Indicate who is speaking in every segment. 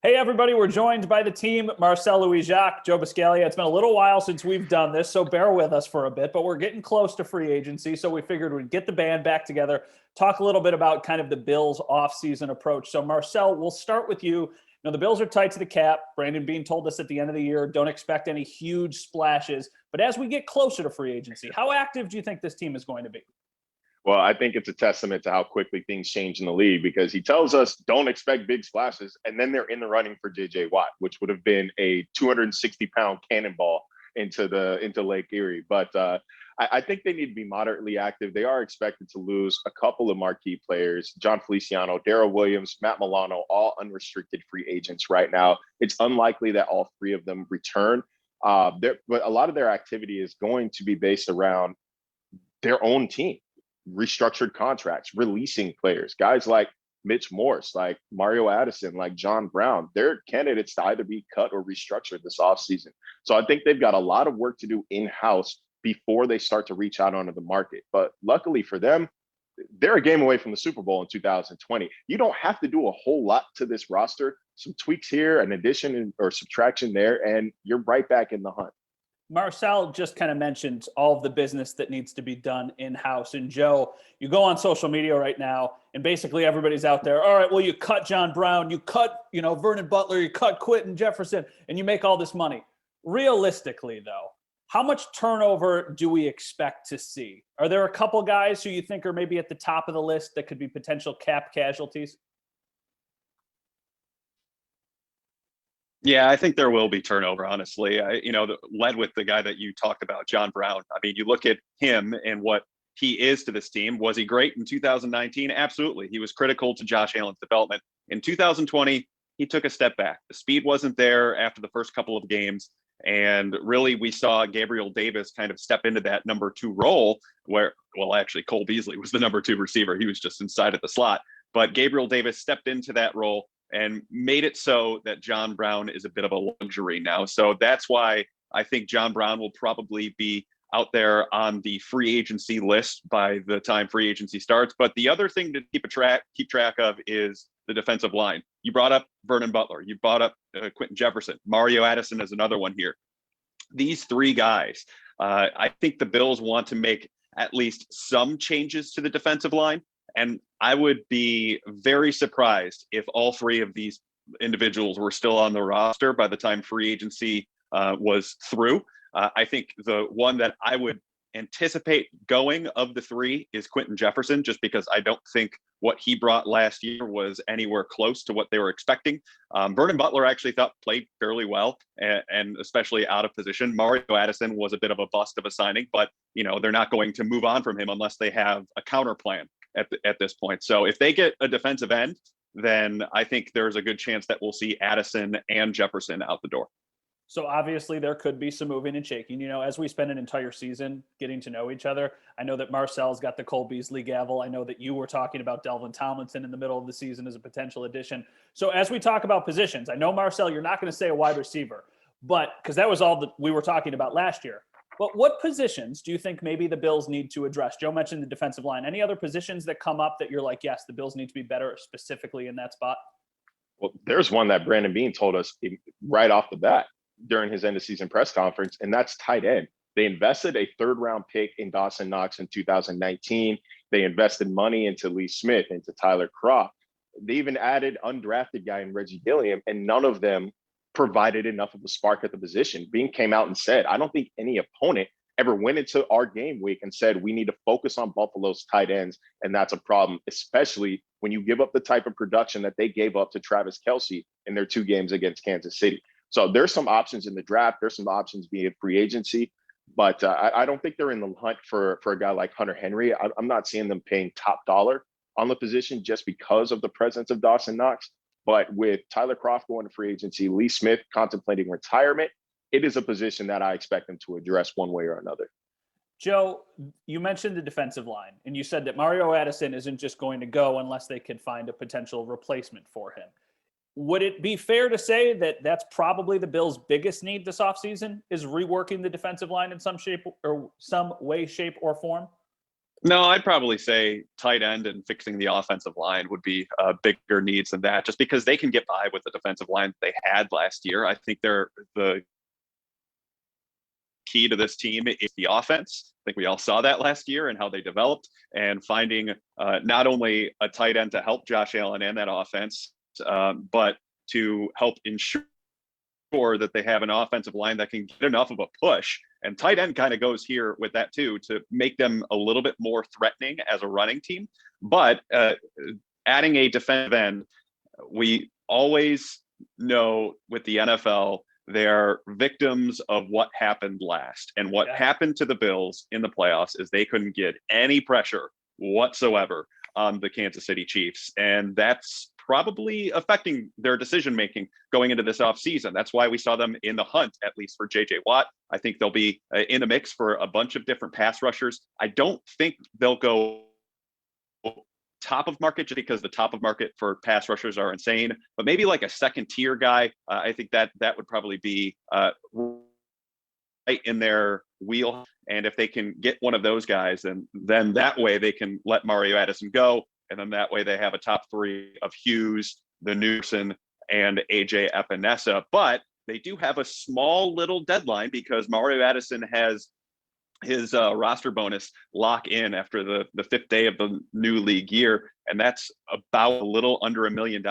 Speaker 1: Hey, everybody, we're joined by the team, Marcel Louis-Jacques, Joe Buscaglia. It's been a little while since we've done this, so bear with us for a bit, but we're getting close to free agency, so we figured we'd get the band back together, talk a little bit about kind of the Bills' offseason approach. So, Marcel, we'll start with you. The Bills are tight to the cap. Brandon Beane told us at the end of the year, don't expect any huge splashes. But as we get closer to free agency, how active do you think this team is going to be?
Speaker 2: Well, I think it's a testament to how quickly things change in the league because he tells us don't expect big splashes, and then they're in the running for J.J. Watt, which would have been a 260-pound cannonball into Lake Erie. But I think they need to be moderately active. They are expected to lose a couple of marquee players: John Feliciano, Darrell Williams, Matt Milano, all unrestricted free agents right now. It's unlikely that all three of them return. But a lot of their activity is going to be based around their own team. Restructured contracts, releasing players, guys like Mitch Morse, like Mario Addison, like John Brown. They're candidates to either be cut or restructured this offseason. So I think they've got a lot of work to do in-house before they start to reach out onto the market. But luckily for them, they're a game away from the Super Bowl in 2020. You don't have to do a whole lot to this roster. Some tweaks here, an addition or subtraction there, and you're right back in the hunt.
Speaker 1: Marcel just kind of mentioned all of the business that needs to be done in-house. And Joe, you go on social media right now, and basically everybody's out there. All right, well, you cut John Brown, you cut, Vernon Butler, you cut Quentin Jefferson, and you make all this money. Realistically, though, how much turnover do we expect to see? Are there a couple guys who you think are maybe at the top of the list that could be potential cap casualties?
Speaker 3: Yeah, I think there will be turnover, honestly. Led with the guy that you talked about, John Brown. I mean, you look at him and what he is to this team. Was he great in 2019? Absolutely. He was critical to Josh Allen's development. In 2020, he took a step back. The speed wasn't there after the first couple of games. And really, we saw Gabriel Davis kind of step into that number two role where, well, actually, Cole Beasley was the number two receiver. He was just inside of the slot. But Gabriel Davis stepped into that role and made it so that John Brown is a bit of a luxury now. So that's why I think John Brown will probably be out there on the free agency list by the time free agency starts. But the other thing to keep track of is the defensive line. You brought up Vernon Butler. You brought up Quentin Jefferson. Mario Addison is another one here. These three guys, I think the Bills want to make at least some changes to the defensive line. And I would be very surprised if all three of these individuals were still on the roster by the time free agency was through. I think the one that I would anticipate going of the three is Quentin Jefferson, just because I don't think what he brought last year was anywhere close to what they were expecting. Vernon Butler actually played fairly well, and especially out of position. Mario Addison was a bit of a bust of a signing, but they're not going to move on from him unless they have a counter plan at this point. So if they get a defensive end, then I think there's a good chance that we'll see Addison and Jefferson out the door.
Speaker 1: So obviously there could be some moving and shaking. As we spend an entire season getting to know each other, I know that Marcel's got the Cole Beasley gavel. I know that you were talking about Delvin Tomlinson in the middle of the season as a potential addition. So as we talk about positions, I know, Marcel, you're not going to say a wide receiver, but because that was all that we were talking about last year. But what positions do you think maybe the Bills need to address? Joe mentioned the defensive line. Any other positions that come up that you're like, yes, the Bills need to be better specifically in that spot?
Speaker 2: Well, there's one that Brandon Beane told us right off the bat during his end of season press conference, and that's tight end. They invested a third-round pick in Dawson Knox in 2019. They invested money into Lee Smith, into Tyler Kroft. They even added undrafted guy in Reggie Gilliam, and none of them provided enough of a spark at the position. Beane came out and said, I don't think any opponent ever went into our game week and said, we need to focus on Buffalo's tight ends. And that's a problem, especially when you give up the type of production that they gave up to Travis Kelce in their two games against Kansas City. So there's some options in the draft. There's some options via free agency, but I don't think they're in the hunt for a guy like Hunter Henry. I'm not seeing them paying top dollar on the position just because of the presence of Dawson Knox. But with Tyler Kroft going to free agency, Lee Smith contemplating retirement, it is a position that I expect them to address one way or another.
Speaker 1: Joe, you mentioned the defensive line, and you said that Mario Addison isn't just going to go unless they could find a potential replacement for him. Would it be fair to say that that's probably the Bills' biggest need this offseason is reworking the defensive line in some shape or some way, shape, or form?
Speaker 3: No, I'd probably say tight end and fixing the offensive line would be bigger needs than that, just because they can get by with the defensive line they had last year. I think they're the key to this team is the offense. I think we all saw that last year and how they developed, and finding not only a tight end to help Josh Allen and that offense, but to help ensure that they have an offensive line that can get enough of a push. And tight end kind of goes here with that too, to make them a little bit more threatening as a running team. But adding a defensive end, we always know with the NFL, they're victims of what happened last. And what happened to the Bills in the playoffs is they couldn't get any pressure whatsoever on the Kansas City Chiefs. And that's probably affecting their decision-making going into this offseason. That's why we saw them in the hunt, at least for J.J. Watt. I think they'll be in the mix for a bunch of different pass rushers. I don't think they'll go top of market just because the top of market for pass rushers are insane, but maybe like a second tier guy. I think that would probably be right in their wheel. And if they can get one of those guys, and then that way they can let Mario Addison go. And then that way they have a top three of Hughes, the Newsom, and AJ Epinesa. But they do have a small little deadline because Mario Addison has his roster bonus lock in after the fifth day of the new league year. And that's about a little under $1 million.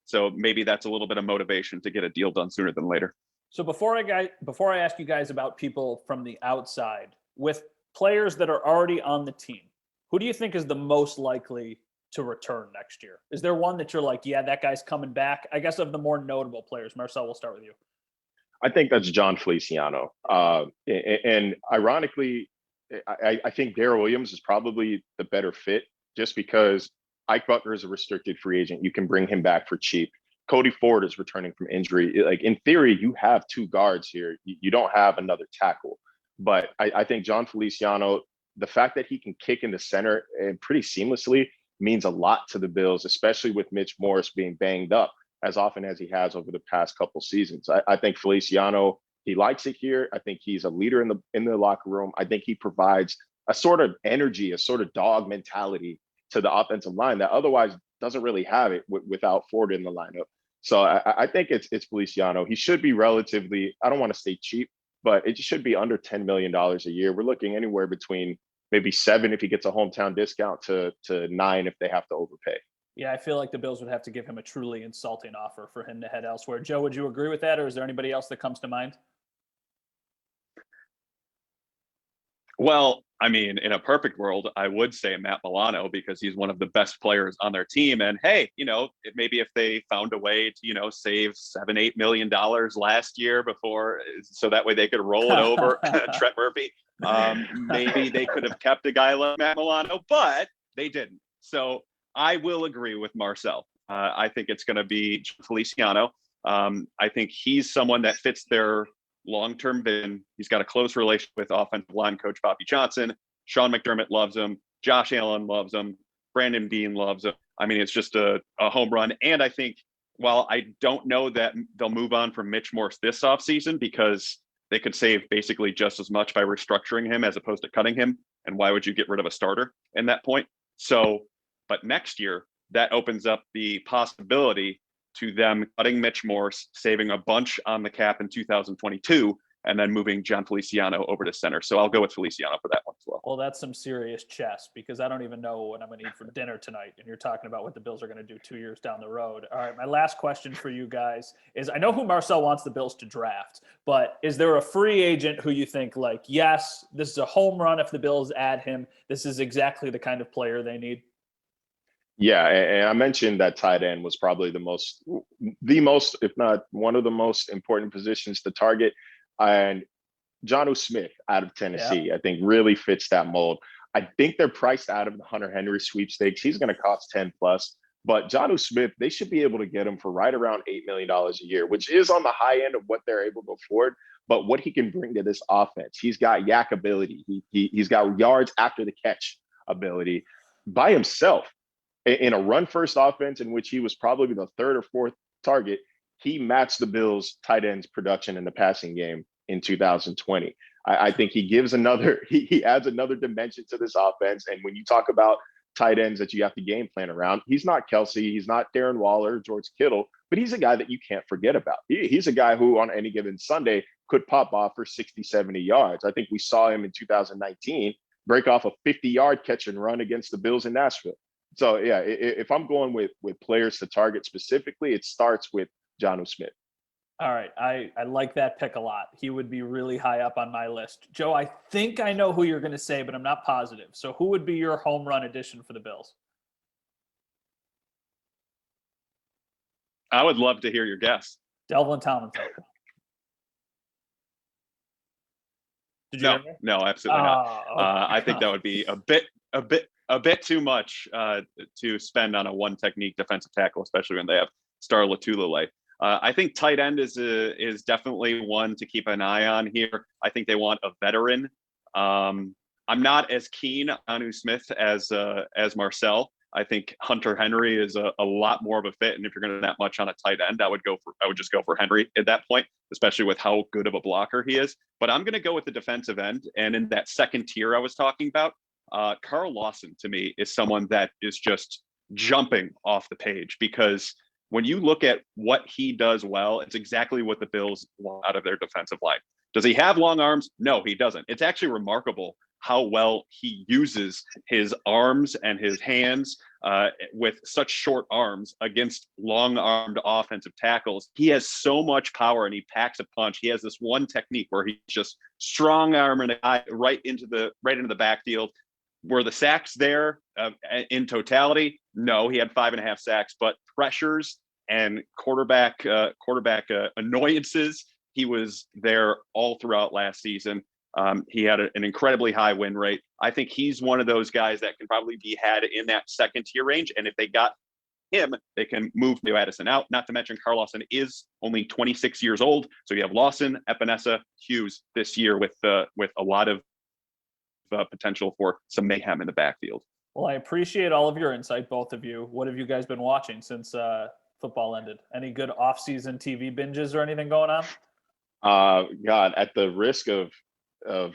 Speaker 3: So maybe that's a little bit of motivation to get a deal done sooner than later.
Speaker 1: So before I ask you guys about people from the outside, with players that are already on the team, who do you think is the most likely to return next year? Is there one that you're like, yeah, that guy's coming back? I guess of the more notable players, Marcel, we'll start with you.
Speaker 2: I think that's John Feliciano. And ironically, I think Darrell Williams is probably the better fit just because Ike Butler is a restricted free agent. You can bring him back for cheap. Cody Ford is returning from injury. Like in theory, you have two guards here. You don't have another tackle. But I think John Feliciano, the fact that he can kick in the center and pretty seamlessly means a lot to the Bills, especially with Mitch Morse being banged up as often as he has over the past couple seasons. I think Feliciano, he likes it here. I think he's a leader in the locker room. I think he provides a sort of energy, a sort of dog mentality to the offensive line that otherwise doesn't really have it without Ford in the lineup. So I think it's Feliciano. He should be relatively, I don't want to say cheap, but it should be under $10 million a year. We're looking anywhere between maybe 7 if he gets a hometown discount to 9 if they have to overpay.
Speaker 1: Yeah, I feel like the Bills would have to give him a truly insulting offer for him to head elsewhere. Joe, would you agree with that, or is there anybody else that comes to mind?
Speaker 3: Well, I mean, in a perfect world, I would say Matt Milano because he's one of the best players on their team. And hey, maybe if they found a way to, save $7-8 million last year before, so that way they could roll it over Trent Murphy, maybe they could have kept a guy like Matt Milano, but they didn't. So I will agree with Marcel. I think it's going to be Feliciano. I think he's someone that fits their long-term vision. He's got a close relationship with offensive line coach Bobby Johnson. Sean McDermott loves him. Josh Allen loves him. Brandon Beane loves him. I mean, it's just a home run. And I think, while I don't know that they'll move on from Mitch Morse this offseason because they could save basically just as much by restructuring him as opposed to cutting him. And why would you get rid of a starter in that point? So, but next year, that opens up the possibility to them cutting Mitch Morse, saving a bunch on the cap in 2022, and then moving John Feliciano over to center. So I'll go with Feliciano for that one as well.
Speaker 1: Well, that's some serious chess because I don't even know what I'm going to eat for dinner tonight. And you're talking about what the Bills are going to do 2 years down the road. All right, my last question for you guys is, I know who Marcel wants the Bills to draft, but is there a free agent who you think like, yes, this is a home run if the Bills add him. This is exactly the kind of player they need?
Speaker 2: Yeah, and I mentioned that tight end was probably the most, if not one of the most important positions to target. And Jonnu Smith out of Tennessee, I think really fits that mold. I think they're priced out of the Hunter Henry sweepstakes. He's going to cost 10 plus, but Jonnu Smith, they should be able to get him for right around $8 million a year, which is on the high end of what they're able to afford. But what he can bring to this offense, he's got yak ability. He's got yards after the catch ability by himself. In a run-first offense in which he was probably the third or fourth target, he matched the Bills' tight ends production in the passing game in 2020. I think he gives he adds another dimension to this offense. And when you talk about tight ends that you have to game plan around, he's not Kelsey, he's not Darren Waller, George Kittle, but he's a guy that you can't forget about. He's a guy who on any given Sunday could pop off for 60, 70 yards. I think we saw him in 2019 break off a 50-yard catch and run against the Bills in Nashville. So yeah, if I'm going with players to target specifically, it starts with Jonnu Smith.
Speaker 1: All right. I like that pick a lot. He would be really high up on my list. Joe, I think I know who you're going to say, but I'm not positive. So who would be your home run addition for the Bills?
Speaker 3: I would love to hear your guess.
Speaker 1: Delvin Tomlinson. Did you hear me?
Speaker 3: No, absolutely not.
Speaker 1: Okay.
Speaker 3: I think that would be a bit too much to spend on a one technique defensive tackle, especially when they have Star Latulele. I think tight end is definitely one to keep an eye on here. I think they want a veteran. I'm not as keen on Jonnu Smith as Marcel. I think Hunter Henry is a lot more of a fit. And if you're going to that much on a tight end, I would just go for Henry at that point, especially with how good of a blocker he is. But I'm going to go with the defensive end. And in that second tier I was talking about, Carl Lawson to me is someone that is just jumping off the page, because when you look at what he does well, it's exactly what the Bills want out of their defensive line. Does he have long arms? No, he doesn't. It's actually remarkable how well he uses his arms and his hands with such short arms against long-armed offensive tackles. He has so much power and he packs a punch. He has this one technique where he just strong arming a guy right into the backfield. Were the sacks there in totality? No, he had 5.5 sacks, but pressures and quarterback annoyances, he was there all throughout last season. He had an incredibly high win rate. I think he's one of those guys that can probably be had in that second tier range. And if they got him, they can move to Addison out. Not to mention Carl Lawson is only 26 years old. So you have Lawson, Epinesa, Hughes this year with a lot of potential for some mayhem in the backfield.
Speaker 1: Well, I appreciate all of your insight, both of you. What have you guys been watching since football ended? Any good off-season TV binges or anything going on?
Speaker 2: God, at the risk of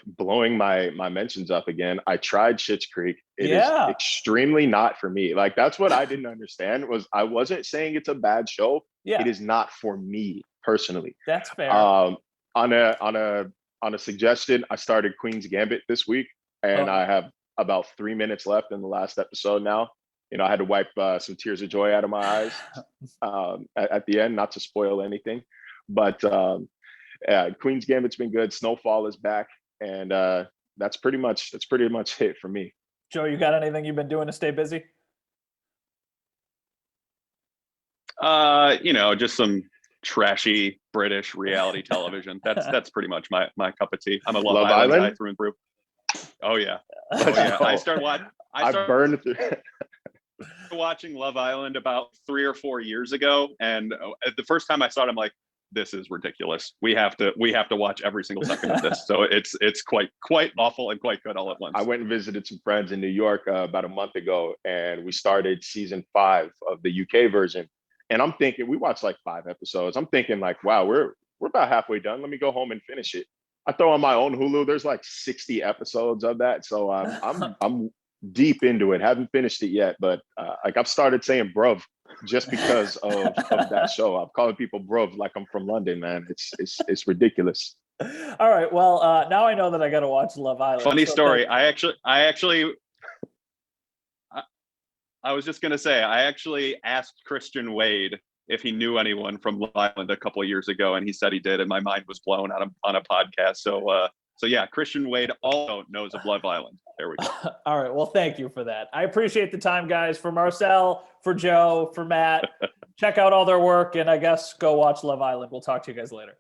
Speaker 2: blowing my mentions up again, I tried Schitt's Creek. It is extremely not for me. Like, that's what I didn't understand. Was I wasn't saying it's a bad show.
Speaker 1: Yeah.
Speaker 2: It is not for me personally.
Speaker 1: That's fair.
Speaker 2: On a suggestion, I started Queen's Gambit this week, and I have about 3 minutes left in the last episode now. You know, I had to wipe some tears of joy out of my eyes at the end, not to spoil anything. But Queen's Gambit's been good. Snowfall is back, and that's pretty much it for me.
Speaker 1: Joe, you got anything you've been doing to stay busy?
Speaker 3: Just some trashy British reality television. That's pretty much my cup of tea. I'm a Love Island guy through and through. Oh yeah. I started watching Love Island about 3 or 4 years ago, and the first time I saw it, I'm like, this is ridiculous. We have to watch every single second of this. So it's quite awful and quite good all at once.
Speaker 2: I went and visited some friends in New York about a month ago, and we started season 5 of the UK version. And I'm thinking, we watched like 5 episodes. I'm thinking like, wow, we're about halfway done. Let me go home and finish it. I throw on my own Hulu. There's like 60 episodes of that, so I'm deep into it. Haven't finished it yet, but I've started saying bruv just because of that show. I'm calling people bruv like I'm from London, man. It's ridiculous.
Speaker 1: All right, well, now I know that I got to watch Love Island.
Speaker 3: Funny story. I was just gonna say, I actually asked Christian Wade if he knew anyone from Love Island a couple of years ago, and he said he did, and my mind was blown on a podcast. So yeah, Christian Wade also knows of Love Island. There we go.
Speaker 1: All right. Well, thank you for that. I appreciate the time, guys. For Marcel, for Joe, for Matt, check out all their work, and I guess go watch Love Island. We'll talk to you guys later.